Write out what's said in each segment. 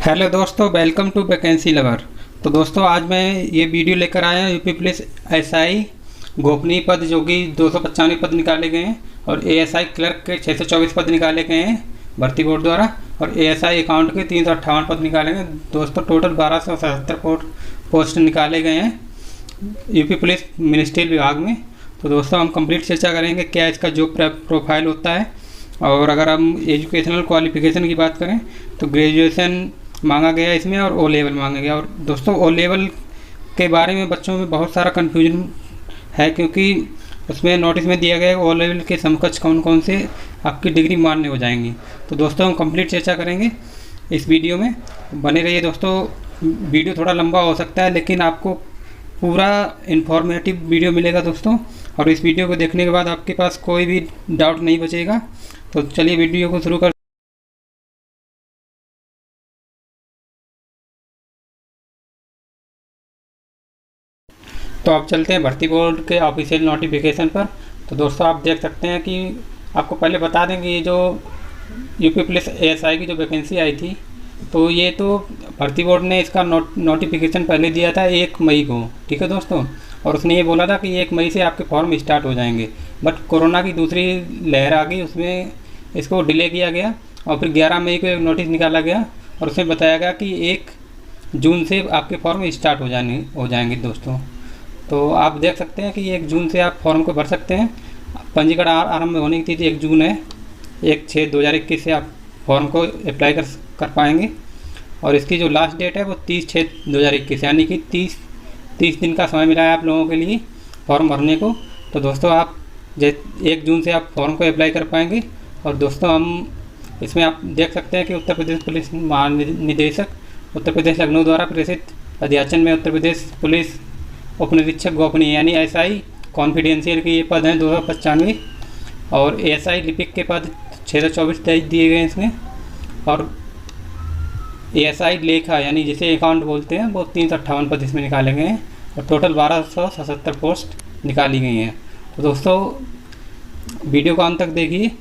Hello दोस्तों, welcome to vacancy lover. तो दोस्तों आज मैं ये वीडियो लेकर आया हूँ। यूपी पुलिस एसआई गोपनीय पद जो कि 295 पद निकाले गए हैं और एएसआई क्लर्क के 624 पद निकाले गए हैं भर्ती बोर्ड द्वारा और एएसआई अकाउंट के 358 पद निकाले गए। दोस्तों टोटल 1277 पोस्ट निकाले गए हैं यूपी पुलिस मिनिस्ट्रियल विभाग में। तो दोस्तों हम कंप्लीट चर्चा करेंगे क्या इसका जॉब प्रोफाइल होता है। और अगर हम एजुकेशनल क्वालिफिकेशन की बात करें तो ग्रेजुएशन मांगा गया इसमें और ओ लेवल मांगा गया। और दोस्तों ओ लेवल के बारे में बच्चों में बहुत सारा कन्फ्यूजन है, क्योंकि उसमें नोटिस में दिया गया ओ लेवल के समकक्ष कौन कौन से आपकी डिग्री मान्य हो जाएंगी। तो दोस्तों हम कंप्लीट चर्चा करेंगे इस वीडियो में, बने रहिए दोस्तों। वीडियो थोड़ा लंबा हो सकता है लेकिन आपको पूरा इन्फॉर्मेटिव वीडियो मिलेगा दोस्तों, और इस वीडियो को देखने के बाद आपके पास कोई भी डाउट नहीं बचेगा। तो चलिए वीडियो को शुरू कर। तो आप चलते हैं भर्ती बोर्ड के ऑफिशियल नोटिफिकेशन पर। तो दोस्तों आप देख सकते हैं कि आपको पहले बता दें कि ये जो यूपी पुलिस एएसआई की जो वैकेंसी आई थी, तो ये तो भर्ती बोर्ड ने इसका नोटिफिकेशन पहले दिया था 1 मई को, ठीक है दोस्तों। और उसने ये बोला था कि 1 मई से आपके फॉर्म स्टार्ट हो जाएंगे, बट कोरोना की दूसरी लहर आ गई, उसमें इसको डिले किया गया और फिर 11 मई को एक नोटिस निकाला गया और उसमें बताया गया कि 1 जून से आपके फॉर्म स्टार्ट हो जाएंगे दोस्तों। तो आप देख सकते हैं कि 1 जून से आप फॉर्म को भर सकते हैं। पंजीकरण आरंभ होने की तिथि 1 जून है। 1/6/2021 से आप फॉर्म को अप्लाई कर पाएंगे और इसकी जो लास्ट डेट है वो 30/6/2021, यानी कि 30 दिन का समय मिला है आप लोगों के लिए फॉर्म भरने को। तो दोस्तों आप 1 जून से आप फॉर्म को अप्लाई कर पाएंगे। और दोस्तों हम इसमें आप देख सकते हैं कि उत्तर प्रदेश पुलिस महानिदेशक उत्तर प्रदेश लखनऊ द्वारा प्रेषित अध्याचन में उत्तर प्रदेश पुलिस उपनिरीक्षक गोपनीय यानी एसआई कॉन्फिडेंशियल के ये पद हैं 295 और एएसआई लिपिक के पद 624 दिए गए हैं इसमें। और एएसआई लेखा यानी जिसे अकाउंट बोलते हैं वो 358 पद इसमें निकाले गए हैं और टोटल 1277 पोस्ट निकाली गई हैं। तो दोस्तों वीडियो को अंत तक देखिए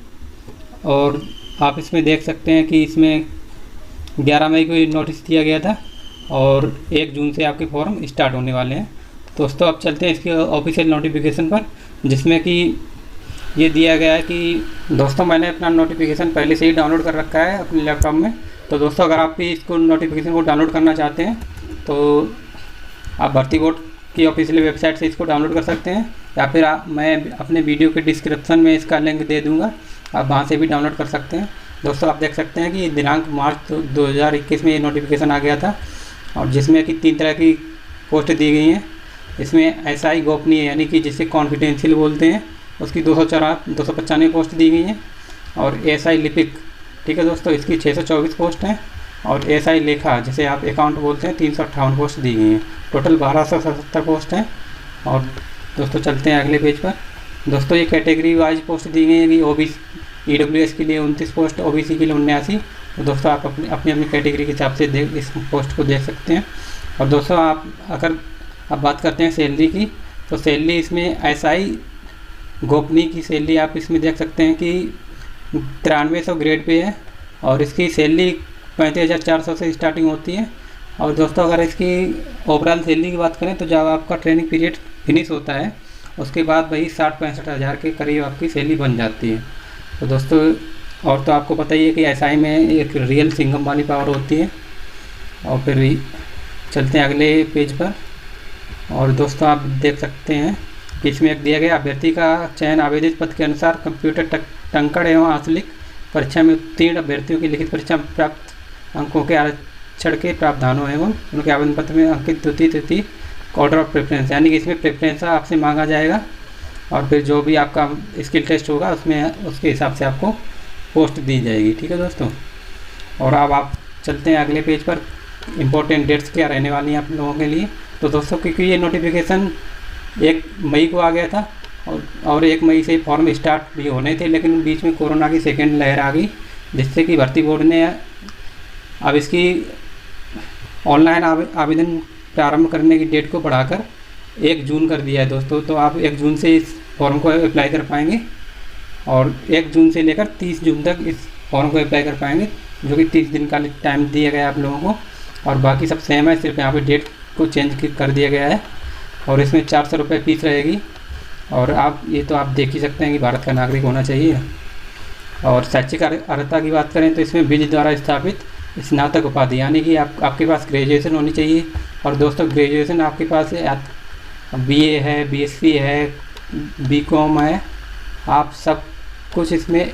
और आप इसमें देख सकते हैं कि इसमें 11 मई को ये नोटिस दिया गया था और 1 जून से आपके फॉर्म स्टार्ट होने वाले हैं। दोस्तों अब चलते हैं इसके ऑफिशियल नोटिफिकेशन पर, जिसमें कि ये दिया गया है कि दोस्तों मैंने अपना नोटिफिकेशन पहले से ही डाउनलोड कर रखा है अपने लैपटॉप में। तो दोस्तों अगर आप भी इसको नोटिफिकेशन को डाउनलोड करना चाहते हैं तो आप भर्ती बोर्ड की ऑफिशियल वेबसाइट से इसको डाउनलोड कर सकते हैं, या फिर मैं अपने वीडियो के डिस्क्रिप्शन में इसका लिंक दे दूँगा, आप वहाँ से भी डाउनलोड कर सकते हैं। दोस्तों आप देख सकते हैं कि दिनांक मार्च 2021 में ये नोटिफिकेशन आ गया था और जिसमें कि 3 तरह की पोस्ट दी गई हैं। इसमें एसआई गोपनीय यानी कि जिसे कॉन्फिडेंशियल बोलते हैं उसकी 295 पोस्ट दी गई हैं और एएसआई लिपिक, ठीक है दोस्तों, इसकी 624 पोस्ट हैं और एएसआई लेखा जिसे आप अकाउंट बोलते हैं 358 पोस्ट दी गई हैं। टोटल 1277 पोस्ट हैं। और दोस्तों चलते हैं अगले पेज पर। दोस्तों ये कैटेगरी वाइज पोस्ट दी गई है कि ओबीसी ईडब्ल्यूएस के लिए 29 पोस्ट, ओबीसी के लिए 79। तो दोस्तों आप अपनी कैटेगरी के हिसाब से इस पोस्ट को देख सकते हैं। और दोस्तों अगर आप बात करते हैं सैलरी की, तो सैलरी इसमें एसआई गोपनीय की सैलरी आप इसमें देख सकते हैं कि 9300 ग्रेड पे है और इसकी सैलरी 35,400 से स्टार्टिंग होती है। और दोस्तों अगर इसकी ओवरऑल सैलरी की बात करें तो जब आपका ट्रेनिंग पीरियड फिनिश होता है उसके बाद वही 60-65 हज़ार के करीब आपकी सैलरी बन जाती है। तो दोस्तों और तो आपको पता ही है कि एसआई में एक रियल सिंघम वाली पावर होती है। और फिर चलते हैं अगले पेज पर। और दोस्तों आप देख सकते हैं कि इसमें एक दिया गया अभ्यर्थी का चयन आवेदित पद के अनुसार कंप्यूटर टंकण एवं आंचलिक परीक्षा में उत्तीर्ण अभ्यर्थियों की लिखित परीक्षा में प्राप्त अंकों के आरक्षण के प्रावधानों एवं उनके आवेदन पत्र में अंकित द्वितीय तृतीय ऑर्डर ऑफ प्रेफरेंस, यानी कि इसमें प्रेफरेंस आपसे मांगा जाएगा और फिर जो भी आपका स्किल टेस्ट होगा उसमें उसके हिसाब से आपको पोस्ट दी जाएगी, ठीक है दोस्तों। और अब आप चलते हैं अगले पेज पर। इम्पोर्टेंट डेट्स क्या रहने वाली हैं आप लोगों के लिए। तो दोस्तों क्योंकि ये नोटिफिकेशन 1 मई को आ गया था और 1 मई से फॉर्म स्टार्ट भी होने थे, लेकिन बीच में कोरोना की सेकेंड लहर आ गई जिससे कि भर्ती बोर्ड ने अब इसकी ऑनलाइन आवेदन प्रारंभ करने की डेट को बढ़ाकर 1 जून कर दिया है दोस्तों। तो आप 1 जून से इस फॉर्म को अप्लाई कर पाएंगे और 1 जून से लेकर 30 जून तक इस फॉर्म को अप्लाई कर पाएंगे। जो कि 30 दिन का टाइम दिया गया है आप लोगों को, और बाकी सब सेम है, सिर्फ यहाँ पे डेट को चेंज कर दिया गया है। और इसमें 400 रुपये फीस रहेगी। और आप ये तो आप देख ही सकते हैं कि भारत का नागरिक होना चाहिए। और शैक्षिक अर्हता की बात करें तो इसमें बीज द्वारा स्थापित स्नातक उपाधि, यानी कि आपके पास ग्रेजुएशन होनी चाहिए। और दोस्तों ग्रेजुएशन आपके पास BA है, BSc है, BCom है, आप सब कुछ इसमें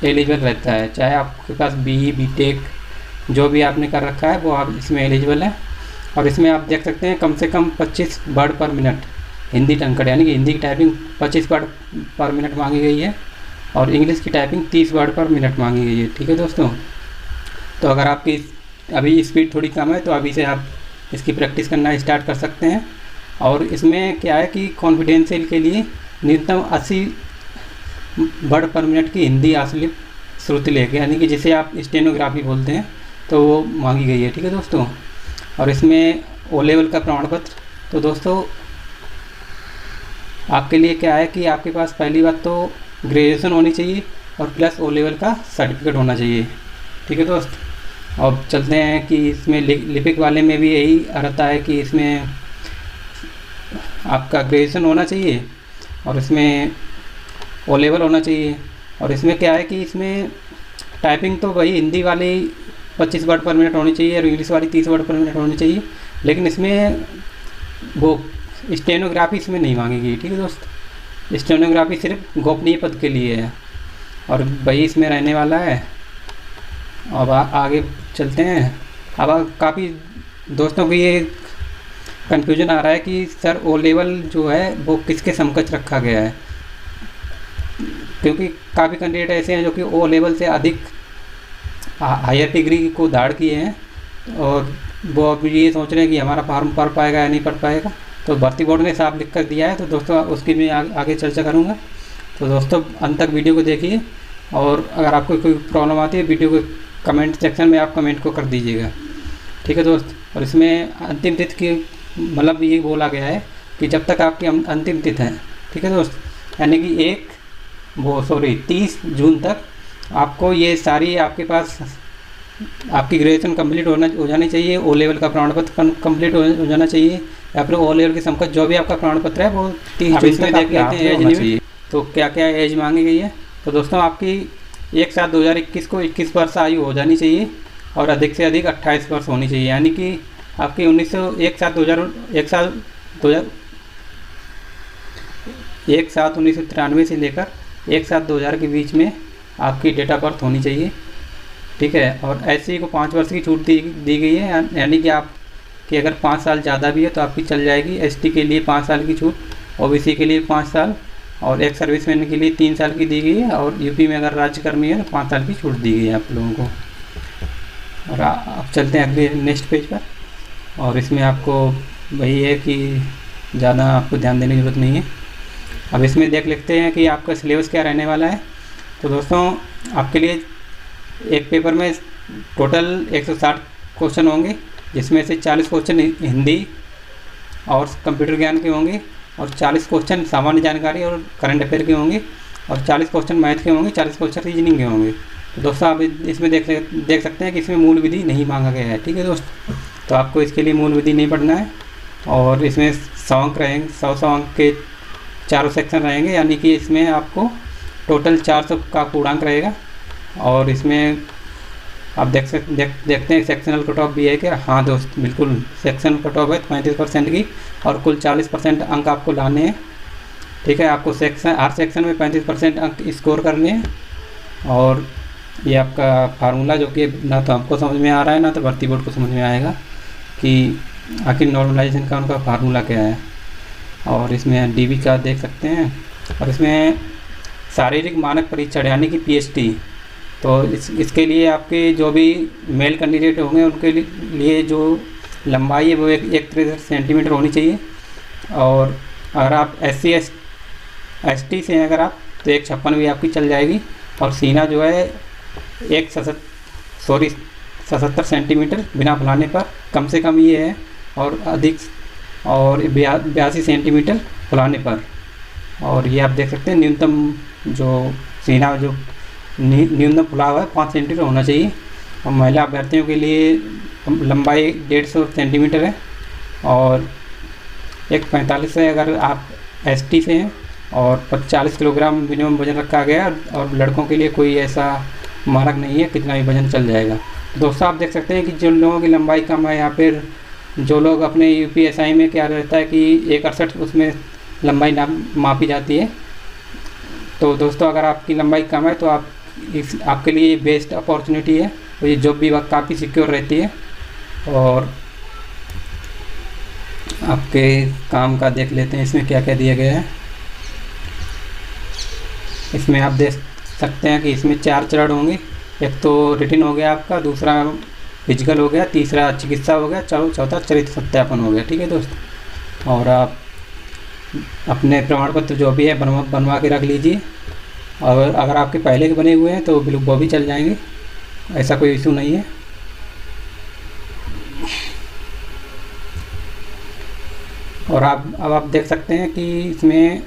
एलिजिबल रहता है। चाहे आपके पास BE BTech जो भी आपने कर रखा है वो आप इसमें एलिजिबल है। और इसमें आप देख सकते हैं कम से कम 25 वर्ड पर मिनट हिंदी टंकड़, यानी कि हिंदी की टाइपिंग 25 वर्ड पर मिनट मांगी गई है, और इंग्लिश की टाइपिंग 30 वर्ड पर मिनट मांगी गई है। ठीक है दोस्तों, तो अगर आपकी अभी स्पीड थोड़ी कम है तो अभी से आप इसकी प्रैक्टिस करना स्टार्ट कर सकते हैं। और इसमें क्या है कि कॉन्फिडेंशियल के लिए न्यूनतम 80 वर्ड पर मिनट की हिंदी आश्लिप श्रुति लेके, यानी कि जिसे आप स्टेनोग्राफी बोलते हैं, तो वो मांगी गई है। ठीक है दोस्तों, और इसमें O लेवल का प्रमाण पत्र, तो दोस्तों आपके लिए क्या है कि आपके पास पहली बात तो ग्रेजुएशन होनी चाहिए और प्लस O लेवल का सर्टिफिकेट होना चाहिए। ठीक है दोस्त, अब चलते हैं कि इसमें लिपिक वाले में भी यही अर्हता है कि इसमें आपका ग्रेजुएशन होना चाहिए और इसमें O लेवल होना चाहिए। और इसमें क्या है कि इसमें टाइपिंग तो वही हिंदी वाली 25 वर्ड पर मिनट होनी चाहिए और इंग्लिश वाली 30 वर्ड पर मिनट होनी चाहिए, लेकिन इसमें वो स्टेनोग्राफी इसमें नहीं मांगेगी। ठीक है दोस्त, स्टेनोग्राफी सिर्फ गोपनीय पद के लिए है और वही इसमें रहने वाला है। अब आगे चलते हैं। अब काफ़ी दोस्तों को ये कन्फ्यूजन आ रहा है कि सर O लेवल जो है वो किसके समकक्ष रखा गया है, क्योंकि काफ़ी कैंडिडेट ऐसे हैं जो कि O लेवल से अधिक हायर डिग्री को धाड़ किए हैं और वो अभी ये सोच रहे हैं कि हमारा फार्म पढ़ पाएगा या नहीं पढ़ पाएगा। तो भर्ती बोर्ड ने साफ लिख कर दिया है, तो दोस्तों उसकी मैं आगे चर्चा करूँगा। तो दोस्तों अंत तक वीडियो को देखिए, और अगर आपको कोई प्रॉब्लम आती है वीडियो को कमेंट सेक्शन में आप कमेंट को कर दीजिएगा। ठीक है दोस्त, और इसमें अंतिम तिथि की मतलब ये बोला गया है कि जब तक आपकी अंतिम तिथि है, ठीक है दोस्त, यानी कि 30 जून तक आपको ये सारी आपके पास आपकी ग्रेजुएशन कंप्लीट हो जानी चाहिए, O लेवल का प्रमाण पत्र कंप्लीट हो जाना चाहिए, या फिर O लेवल के समकक्ष जो भी आपका प्रमाण पत्र है वो 30 जून में देख लेते हैं एज चाहिए। तो क्या क्या एज मांगी गई है, तो दोस्तों आपकी 1/7/2021 को 21 वर्ष आयु हो जानी चाहिए और अधिक से अधिक 28 वर्ष होनी चाहिए, यानी कि आपकी 1/7/1993 से लेकर 1/7/2000 के बीच में आपकी डेट ऑफ बर्थ होनी चाहिए। ठीक है, और SC को 5 वर्ष की छूट दी गई है, यानी कि आपकी अगर 5 साल ज़्यादा भी है तो आपकी चल जाएगी। ST के लिए 5 साल की छूट, OBC के लिए 5 साल और एक सर्विसमैन के लिए 3 साल की दी गई है, और यूपी में अगर राज्यकर्मी है तो 5 साल की छूट दी गई है आप लोगों को। और अब चलते हैं अगले नेक्स्ट पेज पर, और इसमें आपको वही है कि ज़्यादा आपको ध्यान देने की ज़रूरत नहीं है। अब इसमें देख लेते हैं कि आपका सिलेबस क्या रहने वाला है। तो दोस्तों आपके लिए एक पेपर में टोटल 160 क्वेश्चन होंगे, जिसमें से 40 क्वेश्चन हिंदी और कंप्यूटर ज्ञान के होंगे, और 40 क्वेश्चन सामान्य जानकारी और करंट अफेयर के होंगे, और 40 क्वेश्चन मैथ के होंगे, 40 क्वेश्चन रीजनिंग के होंगे। तो दोस्तों आप इसमें देख सकते हैं कि इसमें मूल विधि नहीं मांगा गया है। ठीक है दोस्त, तो आपको इसके लिए मूल विधि नहीं पढ़ना है, और इसमें 100 अंक रहेंगे, 100 अंक के 4 सेक्शन रहेंगे, यानी कि इसमें आपको टोटल 400 का पूर्णांक रहेगा। और इसमें आप देखते हैं सेक्शनल कट ऑफ भी है क्या? हाँ दोस्त, बिल्कुल सेक्शनल कट ऑफ है 35% की, और कुल 40% अंक आपको लाने हैं। ठीक है, आपको हर सेक्शन में 35% अंक स्कोर करने हैं। और ये आपका फार्मूला जो कि ना तो हमको समझ में आ रहा है ना तो भर्ती बोर्ड को समझ में आएगा कि आखिर नॉर्मलाइजेशन का उनका फार्मूला क्या है। और इसमें DB का देख सकते हैं, और इसमें शारीरिक मानक परीक्षण यानी कि PST, तो इसके लिए आपके जो भी मेल कैंडिडेट होंगे उनके लिए जो लंबाई है वो 1 सेंटीमीटर होनी चाहिए, और अगर आप SC ST से हैं अगर आप तो 156 भी आपकी चल जाएगी, और सीना जो है 77 सेंटीमीटर बिना फुलाने पर कम से कम ये है, और अधिक और 82 सेंटीमीटर फुलाने पर। और ये आप देख सकते हैं न्यूनतम जो सीना जो न्यूनतम फुला हुआ है 5 सेंटीमीटर होना चाहिए। और महिला अभ्यर्थियों के लिए लंबाई 150 सेंटीमीटर है, और एक 45 है अगर आप एसटी से हैं, और 40 किलोग्राम मिनिमम वजन रखा गया है। और लड़कों के लिए कोई ऐसा मानक नहीं है, कितना भी वजन चल जाएगा। दोस्तों आप देख सकते हैं कि जिन लोगों की लंबाई कम है, या फिर जो लोग अपने यूपीएसआई में क्या रहता है कि 168 उसमें लंबाई मापी जाती है। तो दोस्तों अगर आपकी लंबाई कम है तो आपके लिए बेस्ट अपॉर्चुनिटी है, और ये जॉब भी काफ़ी सिक्योर रहती है। और आपके काम का देख लेते हैं इसमें क्या क्या दिया गया है। इसमें आप देख सकते हैं कि इसमें 4 चरण होंगे। एक तो रिटन हो गया आपका, दूसरा फिजिकल हो गया, तीसरा चिकित्सा हो गया, चौथा चरित्र सत्यापन हो गया। ठीक है दोस्तों, और आप अपने प्रमाण पत्र जो भी है बनवा के रख लीजिए। और अगर आपके पहले के बने हुए हैं तो बिल्कुल वो भी चल जाएंगे, ऐसा कोई इशू नहीं है। और अब आप देख सकते हैं कि इसमें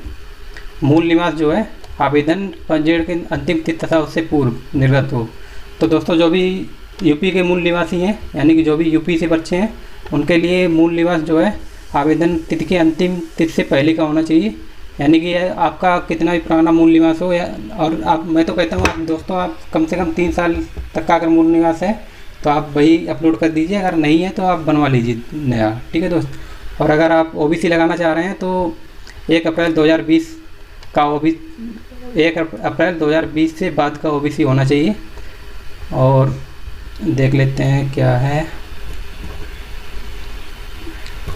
मूल निवास जो है आवेदन पंजीयन के अंतिम तिथि तथा उससे पूर्व निर्गत हो। तो दोस्तों जो भी यूपी के मूल निवासी हैं, यानी कि जो भी यूपी से बच्चे हैं, उनके लिए मूल निवास जो है आवेदन तिथि के अंतिम तिथि से पहले का होना चाहिए। यानी कि आपका कितना भी पुराना मूल निवास हो, और मैं तो कहता हूँ आप दोस्तों आप कम से कम 3 साल तक का अगर मूल निवास है तो आप वही अपलोड कर दीजिए, अगर नहीं है तो आप बनवा लीजिए नया। ठीक है दोस्त। और अगर आप ओबीसी लगाना चाह रहे हैं तो 1 अप्रैल 2020 का 1 अप्रैल 2020 से बाद का ओबीसी होना चाहिए। और देख लेते हैं क्या है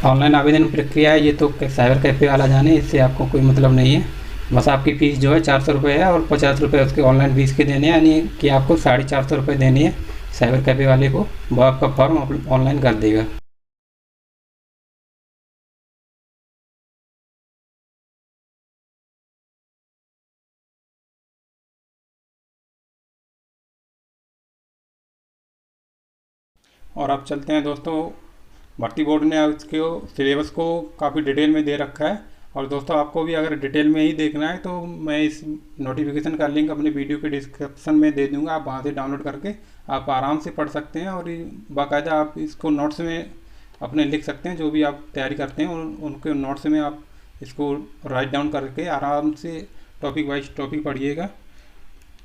ऑनलाइन आवेदन प्रक्रिया है। ये तो साइबर कैफ़े वाला जाने, इससे आपको कोई मतलब नहीं है। बस आपकी फ़ीस जो है 400 रुपये है, और 50 रुपये उसके ऑनलाइन फीस के देने हैं, यानी कि आपको 450 रुपये देने हैं साइबर कैफ़े वाले को। वो आपका फॉर्म ऑनलाइन कर देगा। और अब चलते हैं दोस्तों, भर्ती बोर्ड ने इसके सिलेबस को काफ़ी डिटेल में दे रखा है। और दोस्तों आपको भी अगर डिटेल में ही देखना है तो मैं इस नोटिफिकेशन का लिंक अपने वीडियो के डिस्क्रिप्शन में दे दूंगा, आप वहाँ से डाउनलोड करके आप आराम से पढ़ सकते हैं। और बाकायदा आप इसको नोट्स में अपने लिख सकते हैं, जो भी आप तैयारी करते हैं उनके नोट्स में आप इसको राइट डाउन करके आराम से टॉपिक वाइज टॉपिक पढ़िएगा।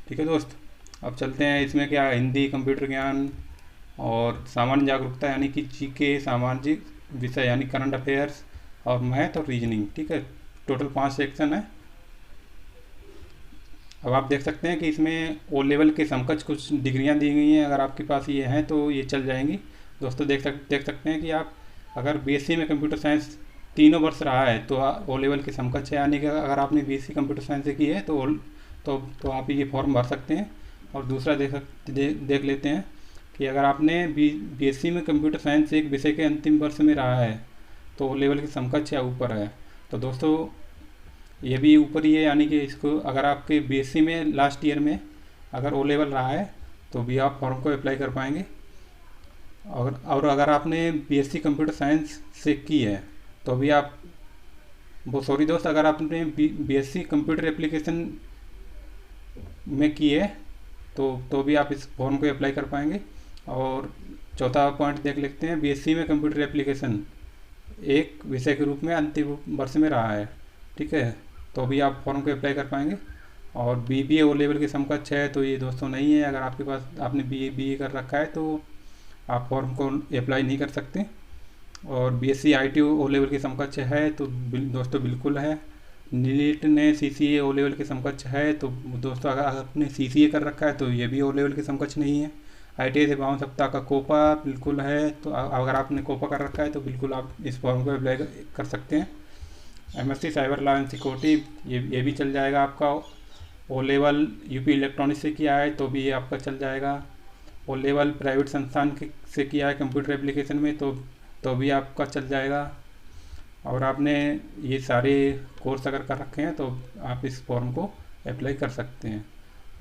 ठीक है दोस्त। अब चलते हैं इसमें क्या हिंदी, कंप्यूटर ज्ञान और सामान्य जागरूकता, यानी कि जीके, सामाजिक विषय यानी करंट अफेयर्स, और मैथ और रीजनिंग। ठीक है, टोटल 5 सेक्शन है। अब आप देख सकते हैं कि इसमें ओ लेवल के समकक्ष कुछ डिग्रियां दी गई हैं, अगर आपके पास ये हैं तो ये चल जाएंगी। दोस्तों देख सकते हैं कि आप अगर बीएससी में कंप्यूटर साइंस 3 वर्ष रहा है तो ओ लेवल के समकक्ष है, यानी कि अगर आपने बीएससी कंप्यूटर साइंस से की है तो आप ये फॉर्म भर सकते हैं। और दूसरा देख लेते हैं कि अगर आपने बीएससी में कंप्यूटर साइंस एक विषय के अंतिम वर्ष में रहा है तो ओ लेवल के समकक्ष या ऊपर है। तो दोस्तों ये भी ऊपर ही है, यानी कि इसको अगर आपके बीएससी में लास्ट ईयर में अगर ओ लेवल रहा है तो भी आप फॉर्म को अप्लाई कर पाएंगे। और अगर आपने बीएससी कंप्यूटर साइंस से की है तो भी आप दोस्त अगर आपने बीएससी कंप्यूटर एप्लीकेशन में की है तो भी आप इस फॉर्म को अप्लाई कर पाएंगे। और चौथा पॉइंट देख लेते हैं, बीएससी में कंप्यूटर एप्लीकेशन एक विषय के रूप में अंतिम वर्ष में रहा है। ठीक है, तो भी आप फॉर्म को अप्लाई कर पाएंगे। और बीबीए ओ लेवल के समकक्ष है तो ये दोस्तों नहीं है, अगर आपके पास आपने बीए कर रखा है तो आप फॉर्म को अप्लाई नहीं कर सकते। और बीएससी आईटी ओ लेवल के समकक्ष है तो दोस्तों बिल्कुल है। नीट ने सीसीए ओ लेवल के समकक्ष है तो दोस्तों अगर आपने सीसीए कर रखा है तो ये भी ओ लेवल के समकक्ष नहीं है। आईटीआई से 52 सप्ताह का कोपा बिल्कुल है, तो अगर आपने कोपा कर रखा है तो बिल्कुल आप इस फॉर्म को अप्लाई कर सकते हैं। MSc cyber law and security ये भी चल जाएगा आपका। ओ लेवल यूपी इलेक्ट्रॉनिक्स से किया है तो भी ये आपका चल जाएगा। ओ लेवल प्राइवेट संस्थान से किया है कंप्यूटर एप्लीकेशन में तो भी आपका चल जाएगा। और आपने ये सारे कोर्स अगर कर रखे हैं तो आप इस फॉर्म को अप्लाई कर सकते हैं।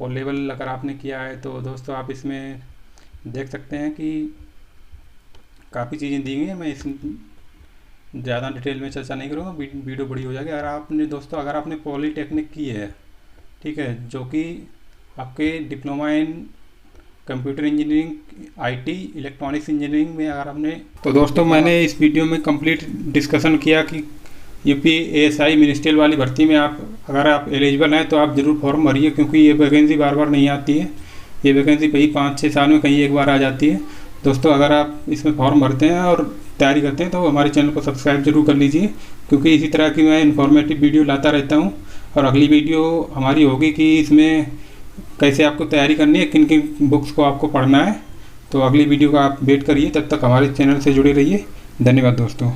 ओ लेवल अगर आपने किया है तो दोस्तों आप इसमें देख सकते हैं कि काफ़ी चीज़ें दी गई हैं। मैं इस ज़्यादा डिटेल में चर्चा नहीं करूँगा, वीडियो बड़ी हो जाएगी। अगर आपने पॉलीटेक्निक की है, ठीक है, जो कि आपके diploma in computer engineering, IT, electronics engineering में अगर हमने, तो दोस्तों मैंने इस वीडियो में कंप्लीट डिस्कशन किया कि यूपी एएसआई मिनिस्ट्रियल वाली भर्ती में अगर आप एलिजिबल हैं तो आप ज़रूर फॉर्म भरिए, क्योंकि ये वैकेंसी बार बार नहीं आती है। ये वैकेंसी कहीं 5-6 साल में कहीं एक बार आ जाती है। दोस्तों अगर आप इसमें फॉर्म भरते हैं और तैयारी करते हैं तो हमारे चैनल को सब्सक्राइब जरूर कर लीजिए, क्योंकि इसी तरह की मैं इन्फॉर्मेटिव वीडियो लाता रहता हूँ। और अगली वीडियो हमारी होगी कि इसमें कैसे आपको तैयारी करनी है, किन किन बुक्स को आपको पढ़ना है। तो अगली वीडियो का आप वेट करिए, तब तक हमारे चैनल से जुड़े रहिए। धन्यवाद दोस्तों।